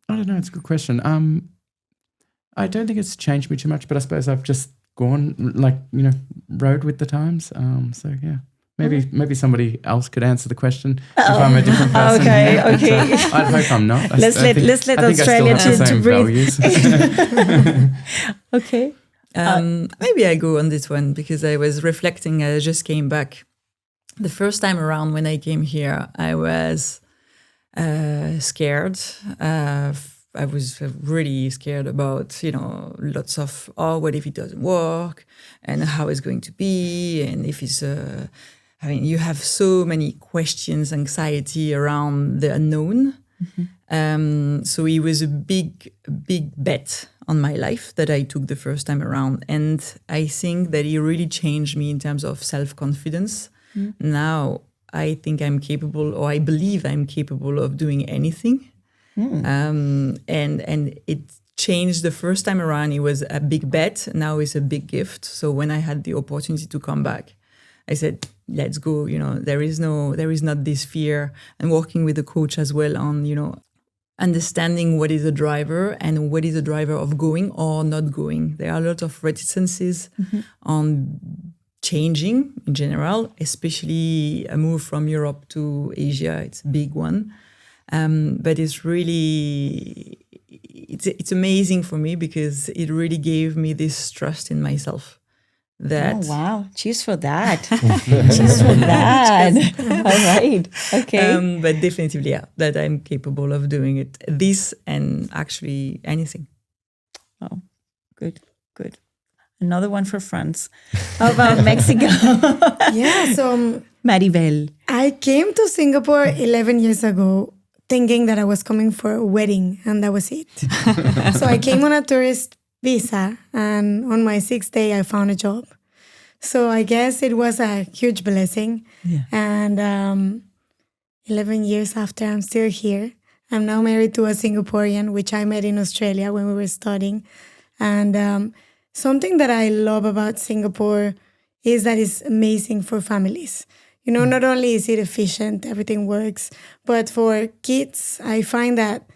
I don't know. It's a good question. I don't think it's changed me too much, but I suppose I've just gone, rode with the times. So yeah, maybe somebody else could answer the question if I'm a different person. Okay, here, but, okay. I'd hope I'm not. Let's let Australia I still have the to same breathe. values. Okay. Maybe I go on this one because I was reflecting. I just came back. The first time around when I came here, I was scared. I was really scared about, lots of, what if it doesn't work, and how it's going to be, and if it's, you have so many questions, anxiety around the unknown. Mm-hmm. So it was a big bet on my life that I took the first time around. And I think that it really changed me in terms of self-confidence. Mm. Now I think I'm capable, or I believe I'm capable of doing anything. Mm. And it changed the first time around. It was a big bet. Now it's a big gift. So when I had the opportunity to come back, I said, let's go. There is not this fear. And working with the coach as well on, understanding what is a driver and what is a driver of going or not going. There are a lot of reticences on changing in general, especially a move from Europe to Asia. It's a big one. But it's really, it's amazing for me because it really gave me this trust in myself. That oh wow! Cheers for that! Cheers for that! All right, okay. But definitely, yeah, that I'm capable of doing it. This and actually anything. Oh, good. Another one for France. How about Mexico? Yeah, so Maribel. I came to Singapore 11 years ago thinking that I was coming for a wedding, and that was it. So I came on a tourist visa, and on my 6th day, I found a job. So I guess it was a huge blessing. Yeah. And 11 years after, I'm still here. I'm now married to a Singaporean, which I met in Australia when we were studying. And something that I love about Singapore is that it's amazing for families. Not only is it efficient, everything works, but for kids, I find that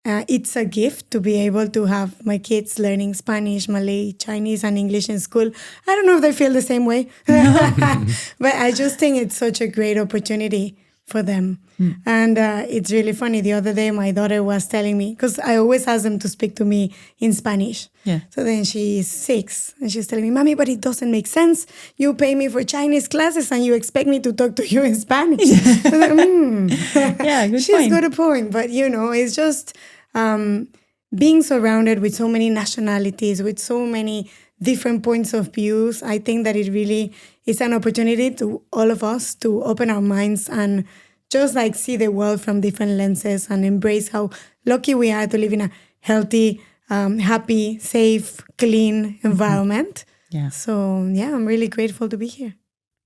it's a gift to be able to have my kids learning Spanish, Malay, Chinese, and English in school. I don't know if they feel the same way, but I just think it's such a great opportunity for them. And it's really funny. The other day, my daughter was telling me, because I always ask them to speak to me in Spanish. Yeah. So then she's 6 and she's telling me, Mommy, but it doesn't make sense. You pay me for Chinese classes and you expect me to talk to you in Spanish. I'm like, Yeah, good She's point. got a point. But, it's just being surrounded with so many nationalities, with so many different points of views. I think that it really is an opportunity to all of us to open our minds and just like see the world from different lenses and embrace how lucky we are to live in a healthy, happy, safe, clean environment. Yeah. So, yeah, I'm really grateful to be here.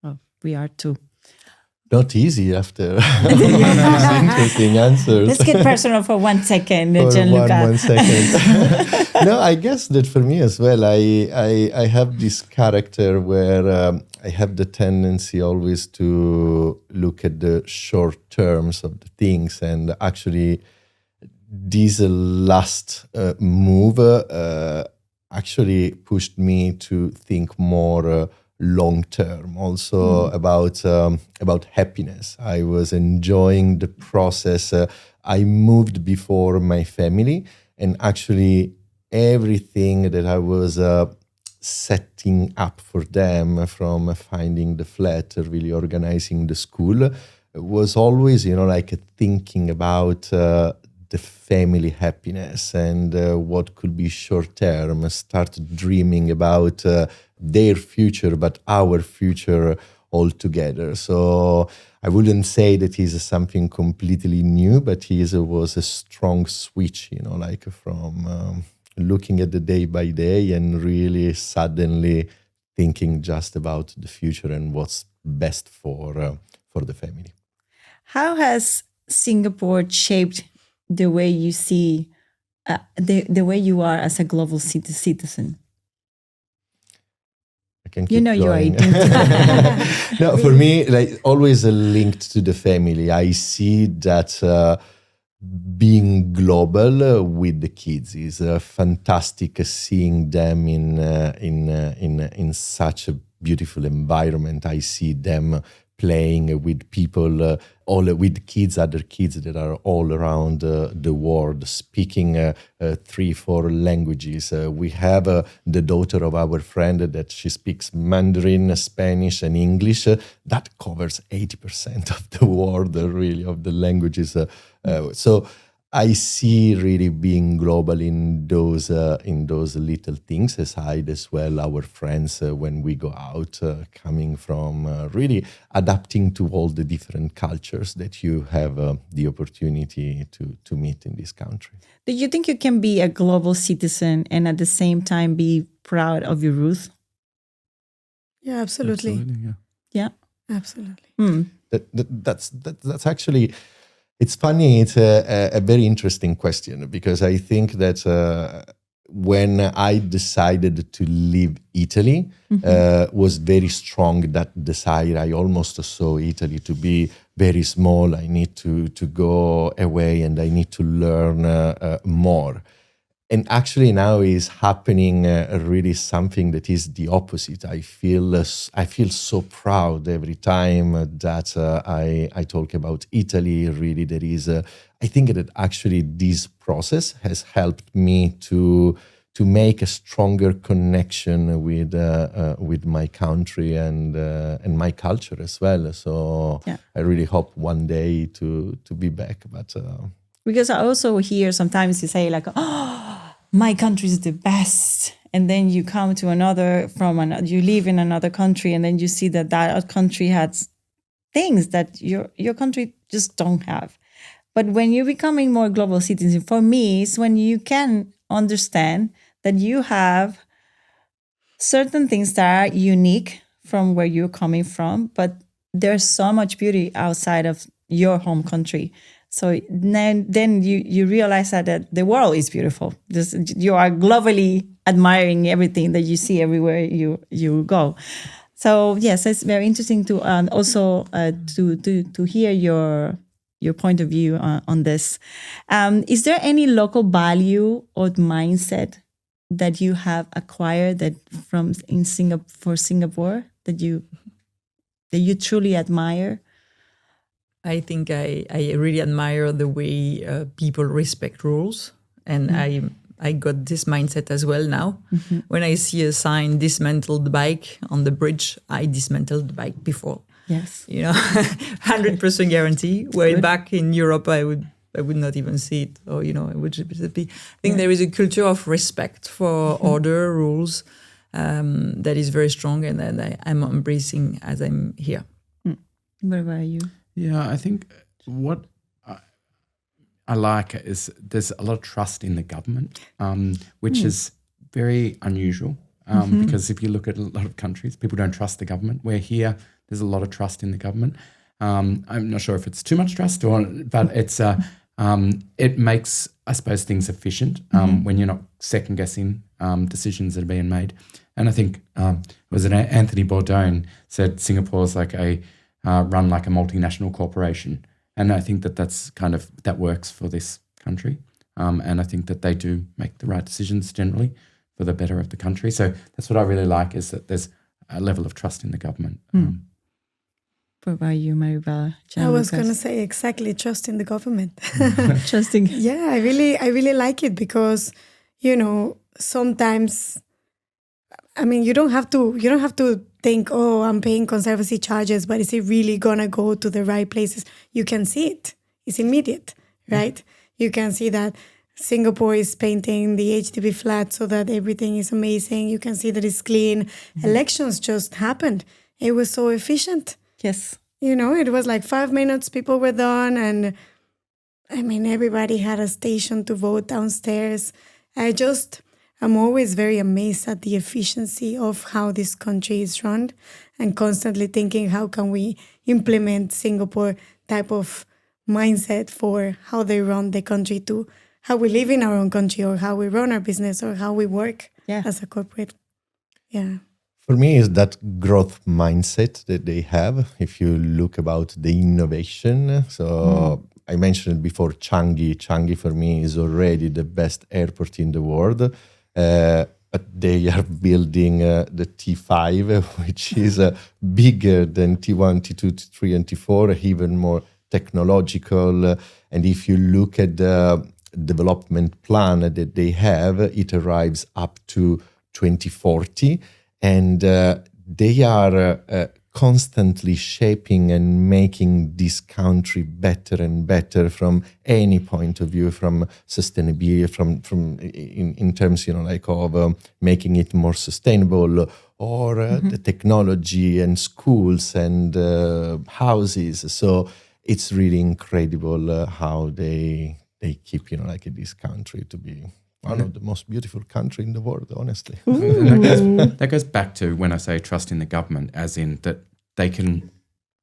Oh, we are too. Not easy after these interesting answers. Let's get personal for 1 second, For Juluka. one second. No, I guess that for me as well, I have this character where I have the tendency always to look at the short terms of the things, and actually this last move actually pushed me to think more long term, also about happiness. I was enjoying the process. I moved before my family, and actually everything that I was setting up for them, from finding the flat, really organizing the school, was always, like thinking about the family happiness and what could be short term. Start dreaming about their future, but our future all together. So I wouldn't say that he's something completely new, but he was a strong switch, like from looking at the day by day and really suddenly thinking just about the future and what's best for the family. How has Singapore shaped the way you see, the way you are as a global citizen? I can You keep know your going. identity. No, for me, like always linked to the family. I see that being global with the kids is fantastic. Seeing them in such a beautiful environment. I see them playing with people, with kids, other kids that are all around the world, speaking 3-4 languages. We have the daughter of our friend that she speaks Mandarin, Spanish, and English. That covers 80% of the world, really, of the languages. So I see really being global in those little things, aside as well our friends when we go out, coming from really adapting to all the different cultures that you have the opportunity to meet in this country. Do you think you can be a global citizen and at the same time be proud of your roots? Yeah, absolutely. Absolutely, yeah. Yeah. Absolutely. That's actually, it's funny. It's a very interesting question, because I think that when I decided to leave Italy, was very strong, that desire. I almost saw Italy to be very small. I need to go away and I need to learn more. And actually now is happening really something that is the opposite. I feel so proud every time that I talk about Italy. Really, there is I think that actually this process has helped me to make a stronger connection with my country and my culture as well. So Yeah. I really hope one day to be back. But Because I also hear sometimes you say like, oh, my country is the best. And then you come to you live in another country and then you see that country has things that your country just don't have. But when you're becoming more global citizen, for me, it's when you can understand that you have certain things that are unique from where you're coming from, but there's so much beauty outside of your home country. So then you realize that the world is beautiful. You are globally admiring everything that you see everywhere you go. So yes, it's very interesting to also to hear your your point of view on this. Is there any local value or mindset that you have acquired for Singapore that you truly admire? I think I really admire the way people respect rules, and I got this mindset as well now. When I see a sign "dismantle the bike" on the bridge, I dismantled the bike before. Yes, 100% guarantee. Where back in Europe, I would not even see it, or it would just be. I think there is a culture of respect for order, rules, that is very strong, and that I'm embracing as I'm here. What about you? Yeah, I think what I like is there's a lot of trust in the government, which is very unusual because if you look at a lot of countries, people don't trust the government. Where here, there's a lot of trust in the government. I'm not sure if it's too much trust, but it's it makes, I suppose, things efficient when you're not second guessing decisions that are being made. And I think was it Anthony Bourdain said Singapore's like run like a multinational corporation. And I think that works for this country. And I think that they do make the right decisions generally for the better of the country. So that's what I really like, is that there's a level of trust in the government. What about you, Maribel? I was going to say exactly, trust in the government. Trusting. Yeah, I really like it because, sometimes, you don't have to think, oh, I'm paying conservancy charges, but is it really gonna go to the right places? You can see it. It's immediate, right? You can see that Singapore is painting the HDB flat so that everything is amazing. You can see that it's clean. Elections just happened. It was so efficient. Yes. It was like 5 minutes, people were done, and everybody had a station to vote downstairs. I'm always very amazed at the efficiency of how this country is run, and constantly thinking, how can we implement Singapore type of mindset for how they run the country to how we live in our own country, or how we run our business, or how we work as a corporate. Yeah. For me, is that growth mindset that they have. If you look about the innovation, so I mentioned it before, Changi. Changi for me is already the best airport in the world. But they are building the T5, which is bigger than T1, T2, T3, and T4, even more technological. And if you look at the development plan that they have, it arrives up to 2040. And they are constantly shaping and making this country better and better from any point of view, from sustainability, from in terms, of making it more sustainable, or the technology and schools and houses. So it's really incredible how they keep, this country to be one of the most beautiful country in the world, honestly. That goes back to when I say trust in the government, as in that they can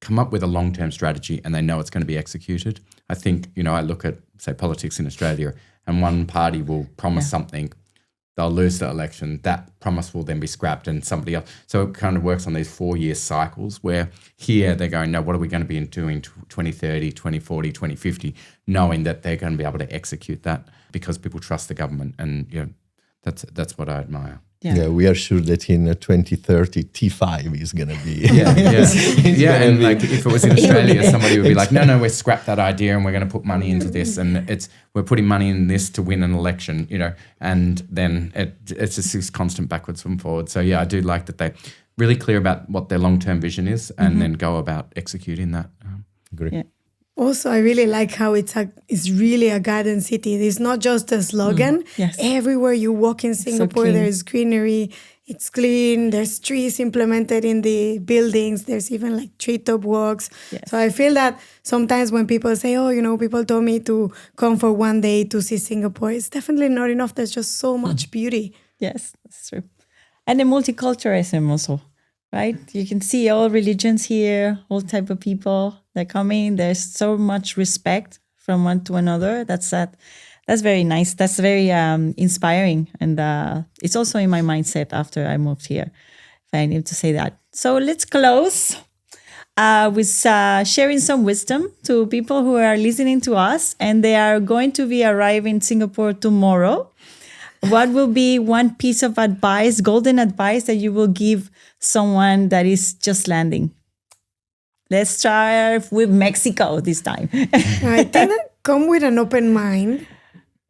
come up with a long-term strategy and they know it's going to be executed. I think, I look at, say, politics in Australia, and one party will promise something, they'll lose the election, that promise will then be scrapped and somebody else. So it kind of works on these 4-year cycles, where here they're going, no, what are we going to be doing 2030, 2040, 2050, knowing that they're going to be able to execute that because people trust the government. And that's what I admire. Yeah, we are sure that in 2030 T5 is going to be. And like if it was in Australia, somebody would be like, no, we've scrapped that idea and we're going to put money into this, and we're putting money in this to win an election, and then it's just this constant backwards and forwards. So yeah, I do like that they're really clear about what their long-term vision is, and then go about executing that. Agree. Yeah. Also, I really like how it's really a garden city. It's not just a slogan. Yes. Everywhere you walk in Singapore, clean. there's greenery. It's clean. There's trees implemented in the buildings. There's even like treetop walks. Yes. So I feel that sometimes when people say, people told me to come for one day to see Singapore, it's definitely not enough. There's just so much beauty. Yes, that's true. And the multiculturalism also, right? You can see all religions here, all type of people that come in. There's so much respect from one to another. That's very nice. That's very inspiring. And it's also in my mindset after I moved here, if I need to say that. So let's close. with sharing some wisdom to people who are listening to us, and they are going to be arriving in Singapore tomorrow. What will be one piece of advice, golden advice, that you will give someone that is just landing? Let's start with Mexico this time. I think that come with an open mind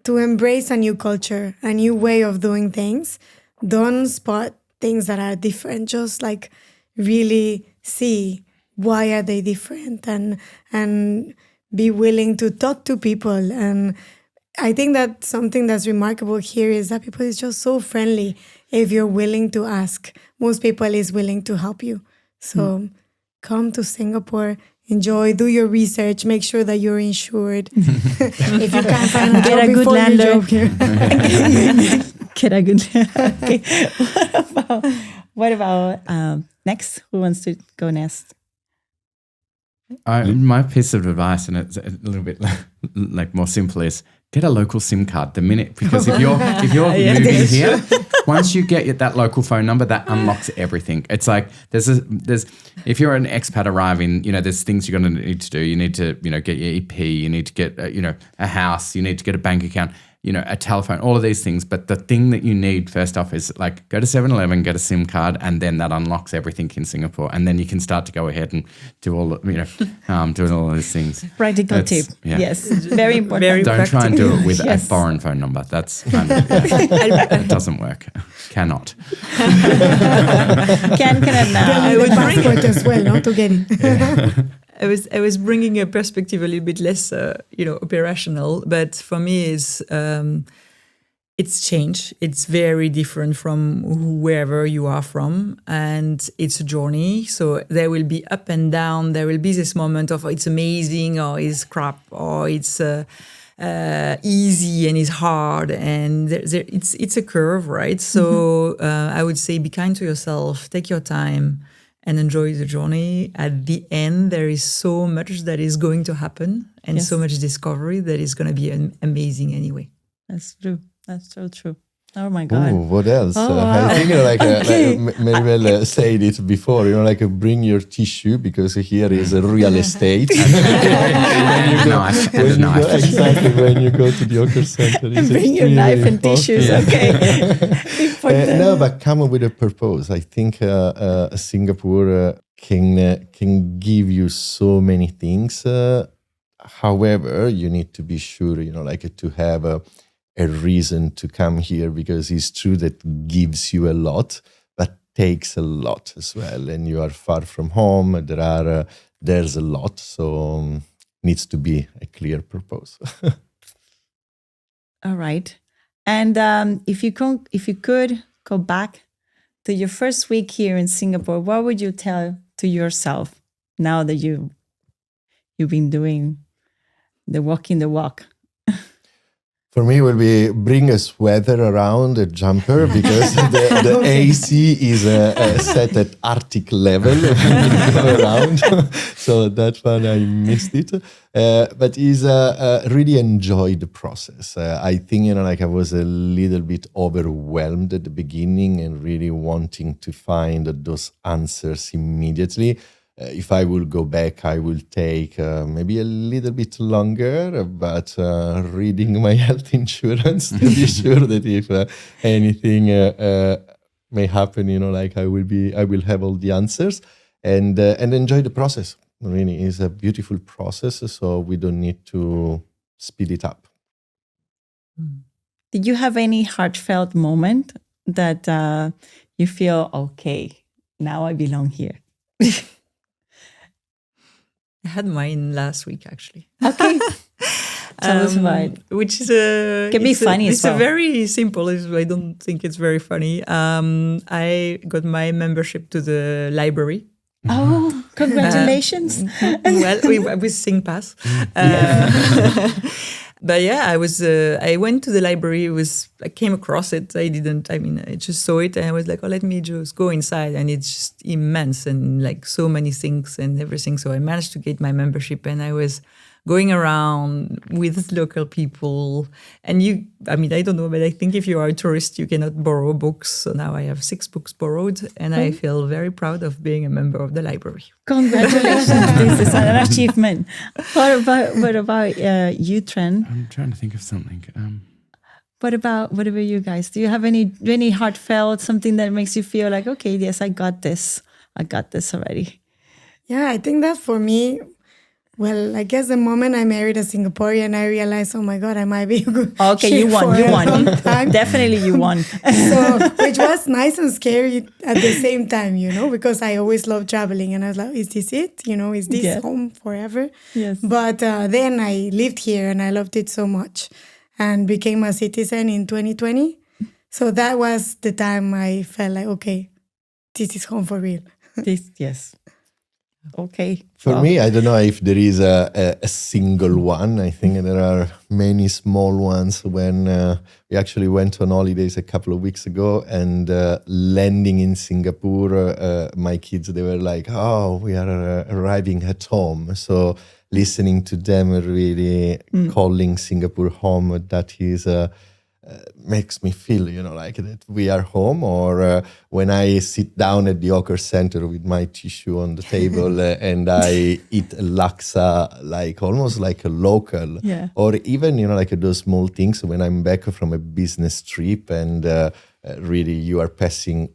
to embrace a new culture, a new way of doing things. Don't spot things that are different. Just like really see why are they different, and be willing to talk to people. And I think that something that's remarkable here is that people is just so friendly if you're willing to ask. Most people is willing to help you. So come to Singapore, enjoy, do your research, make sure that you're insured. If you can't find a Get job a good before you landlord. job here. Get a good. Okay. What about next? Who wants to go next? My piece of advice, and it's a little bit like more simple, is get a local SIM card the minute, because if you're moving here, once you get that local phone number, that unlocks everything. It's like there's if you're an expat arriving, there's things you're going to need to do. You need to get your EP, you need to get a house, you need to get a bank account, a telephone, all of these things. But the thing that you need first off is like go to 7-Eleven, get a SIM card, and then that unlocks everything in Singapore. And then you can start to go ahead and do all doing all of these things. Practical tip. Yeah. Yes, very important. Very Don't try and do it with Yes. a foreign phone number. That's it doesn't work. Cannot. Cannot now. I would passport as well, not to get in. I was bringing a perspective a little bit less, operational, but for me, it's change. It's very different from wherever you are from, and it's a journey. So there will be up and down. There will be this moment of it's amazing, or it's crap, or it's easy and it's hard, and it's a curve, right? So I would say be kind to yourself, take your time, and enjoy the journey. At the end, there is so much that is going to happen, and so much discovery that is going to be amazing anyway. That's true. That's so true. Oh my God. Ooh, what else? Oh, I think Okay. Maribel said it before. Bring your tissue, because here is a real estate. Knife and a knife. Exactly, when you go to the Hawker Center. And bring your knife and tissues. Okay. Important. No, but come up with a purpose. I think Singapore can give you so many things. However, you need to be sure, to have a reason to come here, because it's true that gives you a lot, but takes a lot as well. And you are far from home. There's a lot, so needs to be a clear purpose. All right. And if you could go back to your first week here in Singapore, what would you tell to yourself now that you've been doing the walking the walk? For me, it will be bring a sweater around, a jumper, because the AC is set at Arctic level when you go around. So that one, I missed it. But is really enjoyed the process. I think, I was a little bit overwhelmed at the beginning and really wanting to find those answers immediately. If I will go back, I will take maybe a little bit longer, but reading my health insurance to be sure that if anything may happen, I will have all the answers, and enjoy the process. Really, is a beautiful process, so we don't need to speed it up. Did you have any heartfelt moment that you feel, okay, now I belong here? I had mine last week, actually. Okay. Tell us about it. Which is Can be funny as well. It's a very simple. I don't think it's very funny. I got my membership to the library. Oh, congratulations. Well, with SingPass. But yeah, I went to the library. I came across it. I just saw it, and I was like, oh, let me just go inside. And it's just immense, and like so many things and everything. So I managed to get my membership, and I was going around with local people. And I don't know, but I think if you are a tourist, you cannot borrow books. So now I have 6 books borrowed, and I feel very proud of being a member of the library. Congratulations. This is an achievement. What about you, Trent? I'm trying to think of something. What about you guys? Do you have any heartfelt, something that makes you feel like, okay, yes, I got this already? Yeah, I think that for me, well, I guess the moment I married a Singaporean, I realized, oh my God, I might be a good Okay, chick you won. for You a won. long time. Definitely, you won. So, which was nice and scary at the same time, because I always loved traveling, and I was like, is this it? Is this Yeah. home forever? Yes. But then I lived here and I loved it so much and became a citizen in 2020. So that was the time I felt like, okay, this is home for real. Yes. Okay. For Wow. me, I don't know if there is a single one. I think there are many small ones. When we actually went on holidays a couple of weeks ago, and landing in Singapore, my kids, they were like, oh, we are arriving at home. So listening to them really calling Singapore home, that is... makes me feel, like that we are home. Or when I sit down at the Hawker Center with my tissue on the table and I eat laksa, like almost like a local. Yeah. Or even, like those small things when I'm back from a business trip and really you are passing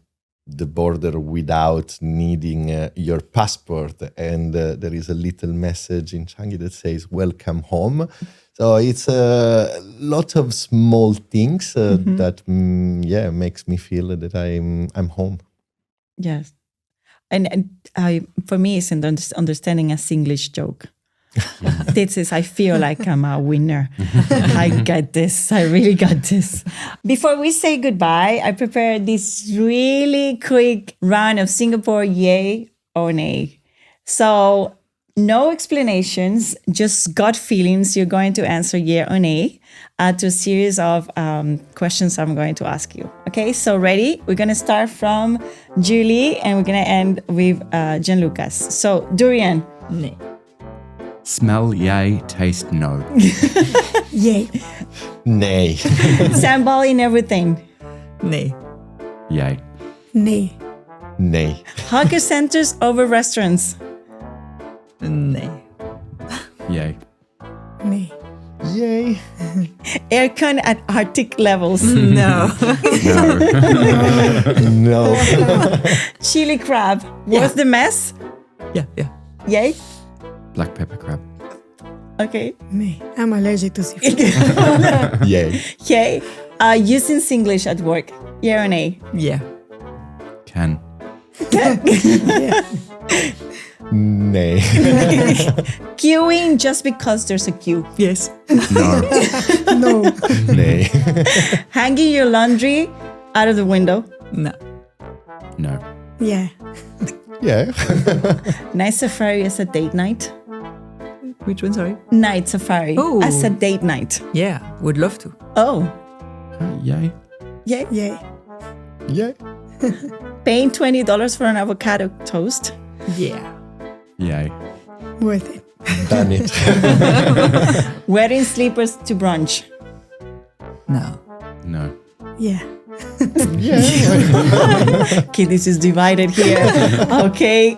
the border without needing your passport. And there is a little message in Changi that says, welcome home. So it's a lot of small things that, makes me feel that I'm home. Yes. And for me, it's an understanding a Singlish joke. This is, I feel like I'm a winner. I got this. I really got this. Before we say goodbye, I prepared this really quick round of Singapore yay or nay. So no explanations, just gut feelings. You're going to answer yeah or nay to a series of questions I'm going to ask you. Okay, so ready? We're going to start from Julie and we're going to end with Juluka. So durian. Nay. Smell, yay. Taste, no. Yay. Nay. Sambal in everything. Nay. Yay. Nay. Nay. Hawker centers over restaurants. Nay. Yay. Nay. Yay. Aircon at Arctic levels. No. No. No. Chili crab. Worth the mess? Yeah. Yay? Black pepper crab. Okay. Nay. I'm allergic to seafood. Yay. Yay. Using Singlish at work. Yeah or nay? Yeah. Can. Nay. Queuing just because there's a queue. Yes. No. No. Nay. Hanging your laundry out of the window. No. No. Yeah. Yeah. Night safari as a date night. Which one, sorry? Night safari Oh. as a date night. Yeah, would love to. Oh. Yay. Yay. Yay. Yay. Paying $20 for an avocado toast. Yeah. Yay. Worth it. Done it. Wearing slippers to brunch. No. No. Yeah. Okay, this is divided here. Okay.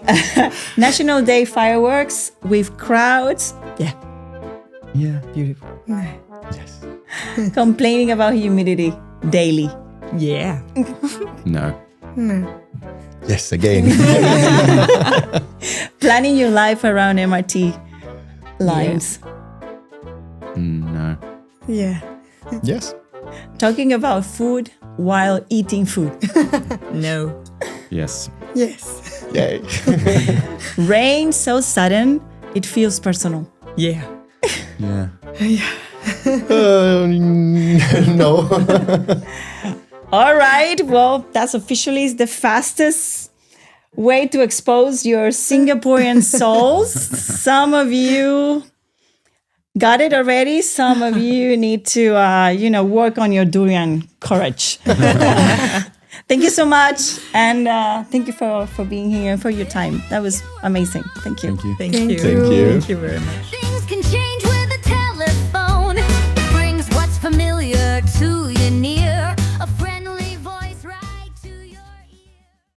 National Day fireworks with crowds. Yeah. Yeah. Beautiful. Yes. Complaining about humidity daily. Yeah. No. No. Yes, again. Planning your life around MRT lines. No. Yeah. Yes. Talking about food while eating food. No. Yes. Yes. Yay. Rain so sudden, it feels personal. Yeah. Yeah. No. All right. Well, that's officially the fastest way to expose your Singaporean souls. Some of you got it already. Some of you need to, work on your durian courage. Thank you so much. And thank you for being here and for your time. That was amazing. Thank you. Thank you. Thank Thank you. you. Thank you. Thank you very much. Things can change.